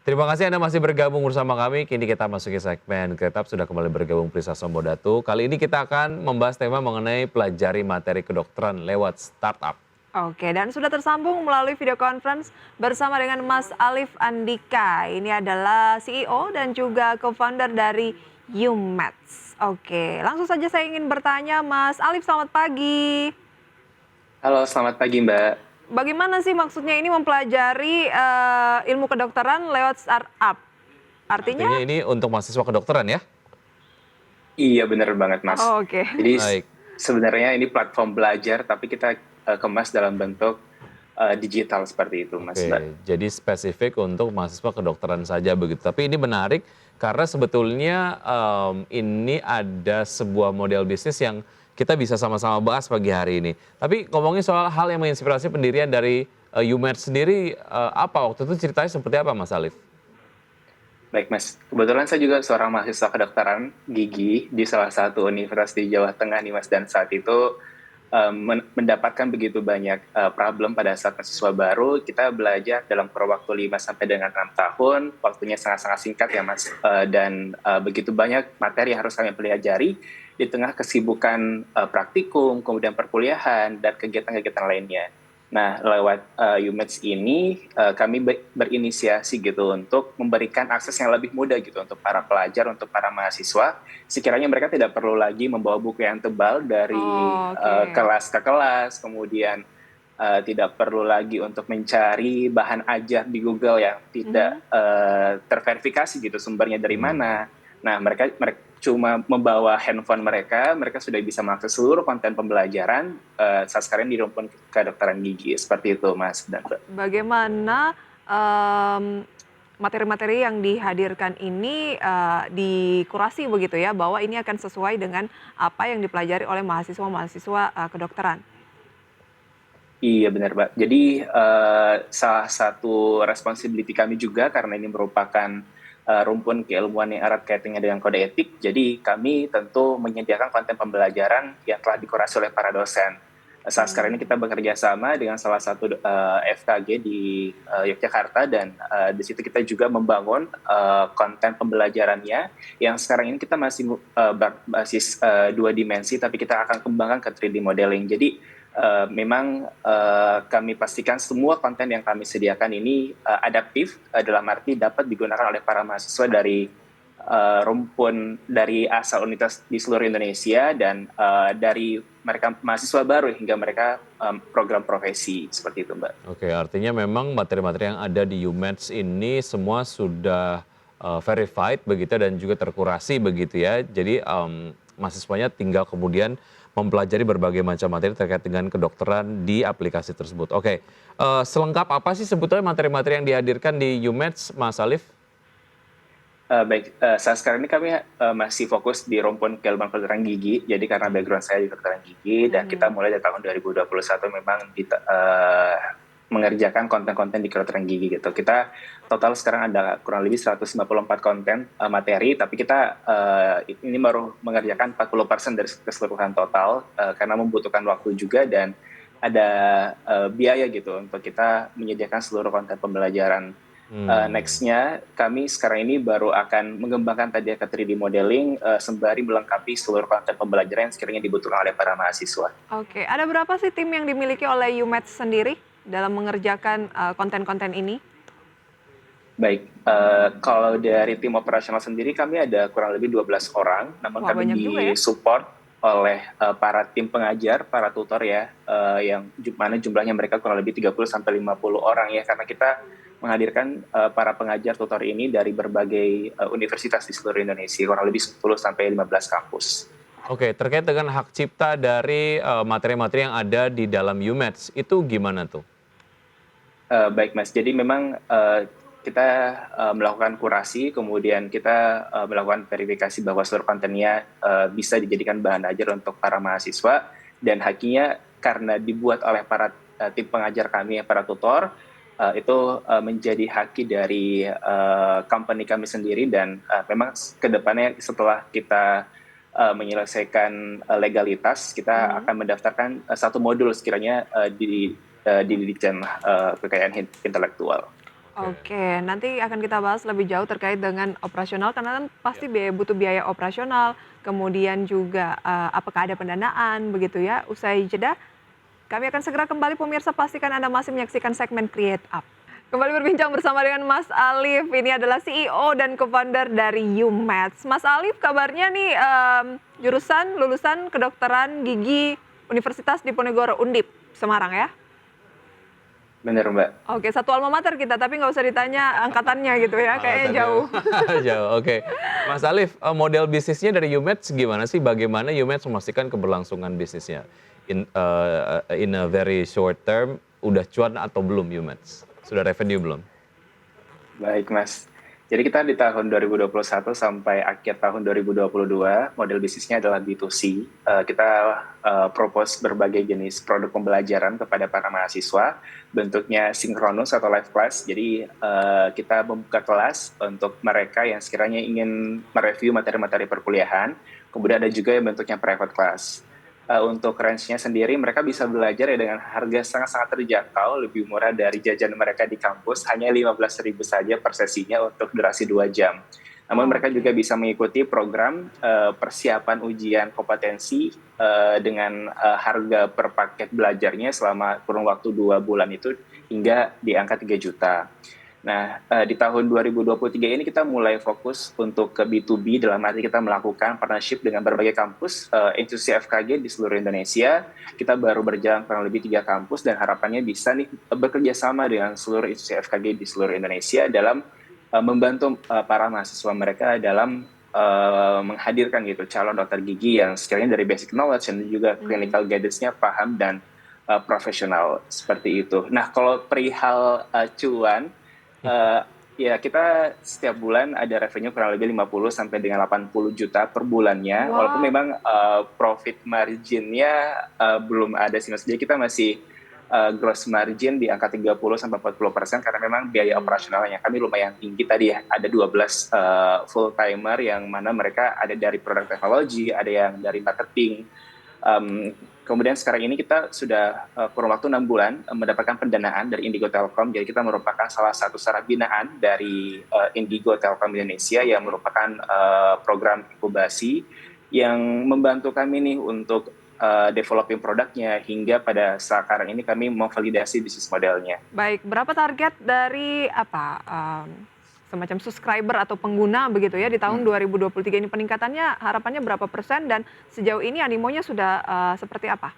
Terima kasih Anda masih bergabung bersama kami. Kini kita masuki segmen Ketap, sudah kembali bergabung Prisa Sombodatu. Kali ini kita akan membahas tema mengenai pelajari materi kedokteran lewat startup. Oke, dan sudah tersambung melalui video conference bersama dengan Mas Alif Andika. Ini adalah CEO dan juga co-founder dari UMaths. Oke, langsung saja saya ingin bertanya, Mas Alif, selamat pagi. Halo, selamat pagi Mbak. Bagaimana sih maksudnya ini mempelajari ilmu kedokteran lewat startup? Artinya Artinya, ini untuk mahasiswa kedokteran ya? Iya benar banget Mas. oh, oke. Jadi Baik. sebenarnya ini platform belajar tapi kita kemas dalam bentuk digital seperti itu Mas Mbak. Oke, jadi spesifik untuk mahasiswa kedokteran saja begitu. Tapi ini menarik karena sebetulnya ini ada sebuah model bisnis yang kita bisa sama-sama bahas pagi hari ini. Tapi ngomongin soal hal yang menginspirasi pendirian dari UMaths sendiri, apa waktu itu ceritanya seperti apa Mas Alif? Baik Mas, kebetulan saya juga seorang mahasiswa kedokteran gigi di salah satu universitas di Jawa Tengah nih Mas, dan saat itu mendapatkan begitu banyak problem pada saat mahasiswa baru. Kita belajar dalam kurun waktu 5 sampai dengan 6 tahun, waktunya sangat-sangat singkat ya Mas, dan begitu banyak materi yang harus kami pelajari di tengah kesibukan praktikum, kemudian perkuliahan, dan kegiatan-kegiatan lainnya. Nah, lewat UMaths ini kami berinisiasi gitu untuk memberikan akses yang lebih mudah gitu untuk para pelajar, untuk para mahasiswa. Sekiranya mereka tidak perlu lagi membawa buku yang tebal dari Oh, oke. kelas ke kelas, kemudian tidak perlu lagi untuk mencari bahan ajar di Google yang tidak terverifikasi gitu sumbernya dari mana. Nah, mereka cuma membawa handphone mereka sudah bisa mengakses seluruh konten pembelajaran saat sekarang di rumpun kedokteran gigi. Seperti itu, Mas dan Mbak. Bagaimana materi-materi yang dihadirkan ini dikurasi begitu ya, bahwa ini akan sesuai dengan apa yang dipelajari oleh mahasiswa-mahasiswa kedokteran? Iya benar, Mbak. Jadi salah satu responsibility kami juga karena ini merupakan rumpun keilmuan yang erat kaitannya dengan kode etik. Jadi kami tentu menyediakan konten pembelajaran yang telah dikurasi oleh para dosen. Saat sekarang ini kita bekerja sama dengan salah satu FKG di Yogyakarta, dan di situ kita juga membangun konten pembelajarannya yang sekarang ini kita masih berbasis 2 dimensi, tapi kita akan kembangkan ke 3D modeling. Jadi memang kami pastikan semua konten yang kami sediakan ini adaptif, dalam arti dapat digunakan oleh para mahasiswa dari rumpun dari asal universitas di seluruh Indonesia, dan dari mereka mahasiswa baru hingga mereka program profesi, seperti itu Mbak. Oke, artinya memang materi-materi yang ada di UMaths ini semua sudah verified begitu dan juga terkurasi begitu ya. Jadi mahasiswanya tinggal kemudian mempelajari berbagai macam materi terkait dengan kedokteran di aplikasi tersebut. Oke, selengkap apa sih sebetulnya materi-materi yang dihadirkan di UMaths, Mas Alif? Baik, saat sekarang ini kami masih fokus di rumpun keilmuan kedokteran gigi. Jadi karena background saya di kedokteran gigi, dan kita mulai dari tahun 2021 memang mengerjakan konten-konten di kedokteran gigi gitu. Kita total sekarang ada kurang lebih 154 konten materi, tapi kita ini baru mengerjakan 40% dari keseluruhan total karena membutuhkan waktu juga, dan ada biaya gitu untuk kita menyediakan seluruh konten pembelajaran. Next-nya kami sekarang ini baru akan mengembangkan tadi ke 3D modeling sembari melengkapi seluruh konten pembelajaran yang sekiranya dibutuhkan oleh para mahasiswa. Oke, ada berapa sih tim yang dimiliki oleh UMaths sendiri dalam mengerjakan konten-konten ini? Baik, kalau dari tim operasional sendiri kami ada kurang lebih 12 orang, namun Wah, kami banyak juga ya. disupport oleh para tim pengajar, para tutor ya, yang mana jumlahnya mereka kurang lebih 30-50 orang ya, karena kita menghadirkan para pengajar tutor ini dari berbagai universitas di seluruh Indonesia, kurang lebih 10-15 kampus. Oke, terkait dengan hak cipta dari materi-materi yang ada di dalam UMaths, itu gimana tuh? Baik Mas, jadi memang kita melakukan kurasi, kemudian kita melakukan verifikasi bahwa seluruh kontennya bisa dijadikan bahan ajar untuk para mahasiswa, dan haknya karena dibuat oleh para tim pengajar kami, para tutor, itu menjadi haki dari company kami sendiri, dan memang kedepannya setelah kita menyelesaikan legalitas, kita akan mendaftarkan satu modul sekiranya di Ditjen Kekayaan Intelektual. Oke, nanti akan kita bahas lebih jauh terkait dengan operasional karena kan pasti butuh biaya operasional, kemudian juga apakah ada pendanaan begitu ya. Usai jeda, kami akan segera kembali pemirsa, pastikan Anda masih menyaksikan segmen Create Up. Kembali berbincang bersama dengan Mas Alif, ini adalah CEO dan co-founder dari YouMeds. Mas Alif, kabarnya nih jurusan lulusan kedokteran gigi Universitas Diponegoro Undip Semarang ya? Bener Mbak. Oke, satu alma mater kita, tapi nggak usah ditanya angkatannya gitu ya, kayaknya Alasannya jauh. jauh, oke. Mas Alif, model bisnisnya dari YouMeds gimana sih? Bagaimana YouMeds memastikan keberlangsungan bisnisnya? In a very short term, udah cuan atau belum YouMeds? Sudah revenue belum? Baik Mas. Jadi kita di tahun 2021 sampai akhir tahun 2022, model bisnisnya adalah B2C. Kita propose berbagai jenis produk pembelajaran kepada para mahasiswa, bentuknya sinkronus atau live class. Jadi kita membuka kelas untuk mereka yang sekiranya ingin mereview materi-materi perkuliahan. Kemudian ada juga yang bentuknya private class. Untuk range-nya sendiri mereka bisa belajar ya dengan harga sangat-sangat terjangkau, lebih murah dari jajan mereka di kampus, hanya 15.000 saja per sesinya untuk durasi 2 jam. Namun mereka juga bisa mengikuti program persiapan ujian kompetensi dengan harga per paket belajarnya selama kurun waktu 2 bulan itu hingga di angka 3 juta. Nah, di tahun 2023 ini kita mulai fokus untuk ke B2B, dalam arti kita melakukan partnership dengan berbagai kampus, institusi FKG di seluruh Indonesia. Kita baru berjalan kurang lebih 3 kampus dan harapannya bisa nih bekerja sama dengan seluruh institusi FKG di seluruh Indonesia dalam membantu para mahasiswa mereka dalam menghadirkan gitu calon dokter gigi yang sekiranya dari basic knowledge dan juga clinical guidance-nya paham dan profesional seperti itu. Nah, kalau perihal cuan, ya kita setiap bulan ada revenue kurang lebih 50 sampai dengan 80 juta per bulannya. Wow. Walaupun memang profit marginnya belum ada sih Mas. Jadi kita masih gross margin di angka 30 sampai 40% karena memang biaya operasionalnya kami lumayan tinggi tadi ya. Ada 12 full timer yang mana mereka ada dari product technology, ada yang dari marketing. Kemudian sekarang ini kita sudah kurun waktu 6 bulan mendapatkan pendanaan dari Indigo Telkom. Jadi kita merupakan salah satu sarana binaan dari Indigo Telkom Indonesia yang merupakan program inkubasi yang membantu kami nih untuk developing produknya hingga pada sekarang ini kami memvalidasi bisnis modelnya. Baik, berapa target dari semacam subscriber atau pengguna begitu ya di tahun 2023 ini, peningkatannya harapannya berapa persen dan sejauh ini animonya sudah seperti apa?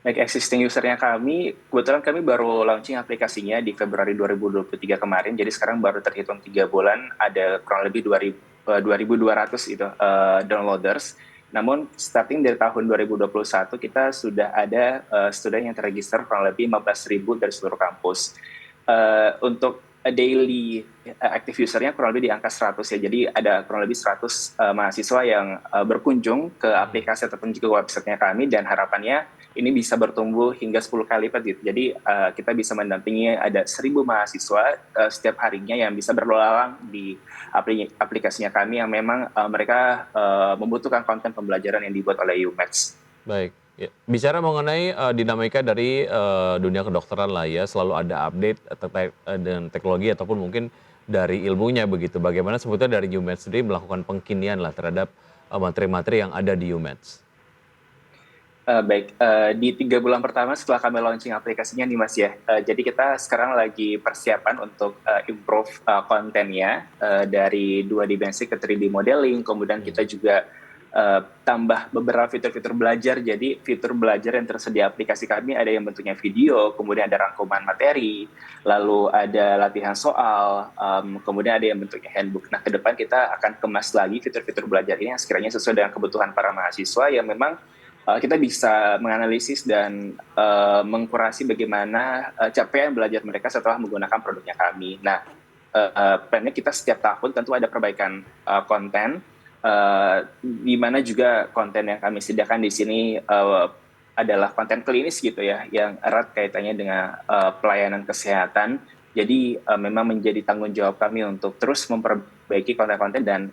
Baik, existing usernya kami, kebetulan kami baru launching aplikasinya di Februari 2023 kemarin, jadi sekarang baru terhitung 3 bulan, ada kurang lebih 2.200 itu downloaders. Namun starting dari tahun 2021 kita sudah ada student yang terregister kurang lebih 15.000 dari seluruh kampus. Untuk daily active usernya kurang lebih di angka 100 ya. Jadi ada kurang lebih 100 mahasiswa yang berkunjung ke aplikasi ataupun juga websitenya kami dan harapannya ini bisa bertumbuh hingga 10 kali lipat gitu. Jadi kita bisa mendampingi ada 1.000 mahasiswa setiap harinya yang bisa berlalang di aplikasinya kami yang memang mereka membutuhkan konten pembelajaran yang dibuat oleh YouMeds. Baik. Ya. Bicara mengenai dinamika dari dunia kedokteran lah ya, selalu ada update terkait dengan teknologi ataupun mungkin dari ilmunya begitu. Bagaimana sebetulnya dari YouMeds sendiri melakukan pengkinian lah terhadap materi-materi yang ada di YouMeds? Baik, di 3 bulan pertama setelah kami launching aplikasinya nih Mas ya, jadi kita sekarang lagi persiapan untuk improve kontennya dari 2 dimensi ke 3D modeling, kemudian kita juga tambah beberapa fitur-fitur belajar. Jadi fitur belajar yang tersedia aplikasi kami ada yang bentuknya video, kemudian ada rangkuman materi, lalu ada latihan soal, kemudian ada yang bentuknya handbook. Nah, ke depan kita akan kemas lagi fitur-fitur belajar ini yang sekiranya sesuai dengan kebutuhan para mahasiswa yang memang kita bisa menganalisis dan mengkurasi bagaimana capaian belajar mereka setelah menggunakan produknya kami. Nah, plannya kita setiap tahun tentu ada perbaikan konten, di mana juga konten yang kami sediakan di sini adalah konten klinis gitu ya, yang erat kaitannya dengan pelayanan kesehatan. Jadi memang menjadi tanggung jawab kami untuk terus memperbaiki konten-konten dan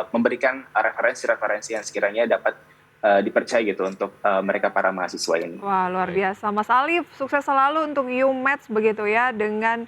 memberikan referensi-referensi yang sekiranya dapat dipercaya gitu untuk mereka para mahasiswa ini. Wah, luar biasa. Mas Alif, sukses selalu untuk YouMeds begitu ya dengan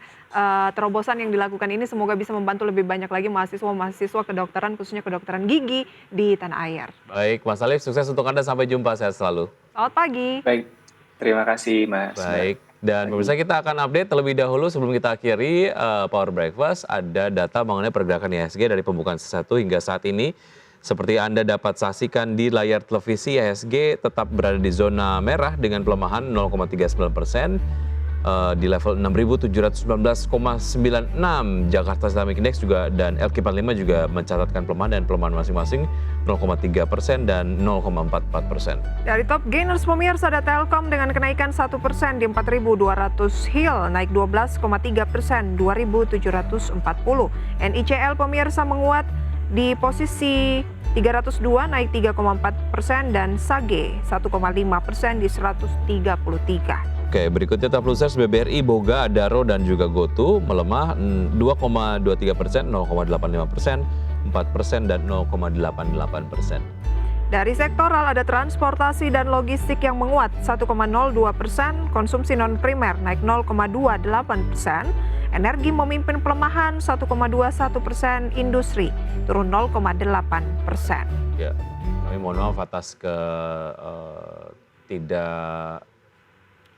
terobosan yang dilakukan ini semoga bisa membantu lebih banyak lagi mahasiswa kedokteran, khususnya kedokteran gigi di tanah air. Baik, Mas Alif, sukses untuk Anda. Sampai jumpa, sehat selalu. Selamat pagi. Baik, terima kasih Mas. Baik, dan pemirsa kita akan update terlebih dahulu sebelum kita akhiri Power Breakfast. Ada data mengenai pergerakan IHSG dari pembukaan satu hingga saat ini. Seperti Anda dapat saksikan di layar televisi, IHSG tetap berada di zona merah dengan pelemahan 0,39%. Di level 6.719,96. Jakarta Islamic Index juga dan LQ45 juga mencatatkan pelemahan dan pelemahan masing-masing 0,3% dan 0,44%. Dari top gainers pemirsa ada Telkom dengan kenaikan 1% di 4.200 Hill, naik 12,3%, 2.740. NICL pemirsa menguat di posisi 302 naik 3,4% dan SAGE 1,5% di 133. Oke, berikutnya top losers BBRI, Boga, Adaro, dan juga GoTo melemah 2,23%, 0,85%, 4%, dan 0,88%. Dari sektoral ada transportasi dan logistik yang menguat 1,02%, konsumsi non-primer naik 0,28%, energi memimpin pelemahan 1,21%, industri turun 0,8%. Ya, kami mohon maaf atas tidak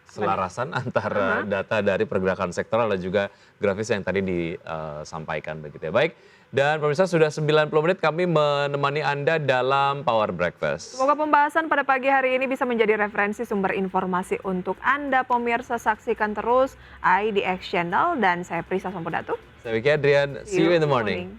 selarasan antara data dari pergerakan sektoral dan juga grafis yang tadi disampaikan begitu ya. Baik, dan pemirsa sudah 90 menit kami menemani Anda dalam Power Breakfast. Semoga pembahasan pada pagi hari ini bisa menjadi referensi sumber informasi untuk Anda pemirsa. Saksikan terus IDX Channel dan saya Prisa Sampodatu. Saya Vicky Adrian, see you in the morning.